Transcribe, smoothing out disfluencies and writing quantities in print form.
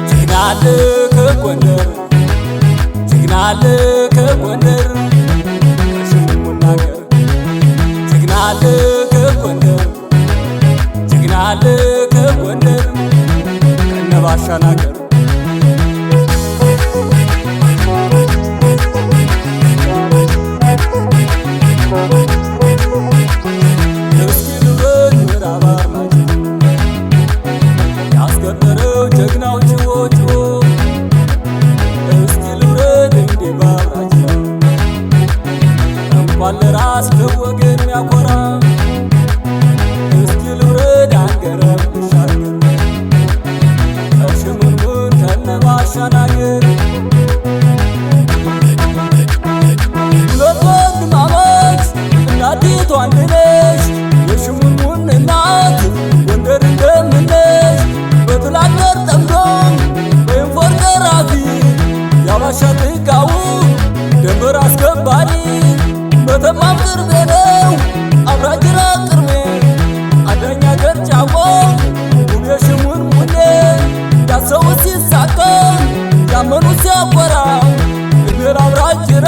ጀግናለ ከጎንደር ጀግናለ ከጎንደር ሽሙና ገር ጀግናለ ከጎንደር ጀግናለ ከጎንደር ከነባሻና ገር ለራስ ለወገን ያኮራ እስኪ ልውረድ አንገረብ ልሻገር ከሽሙንሙን ከነባሻናገር ሁለት ወንድማማች እናቲቱ አንድ ነሽ የሽሙንሙን እናት ጎንደር እንደምነሽ በትላገር ጠምዶ በኢንፎር ገራፊ ያባሻ ጥቃው ደንበር አስከባሪ በተማም ቅርቤ ነው አብራጅራ ቅርቤ አዳኛ ገርጫቆ ውብ የሽሙንሙኔ ያሰው ሲሳካ ያመኑ ሲያኮራ እግር አብራጅራ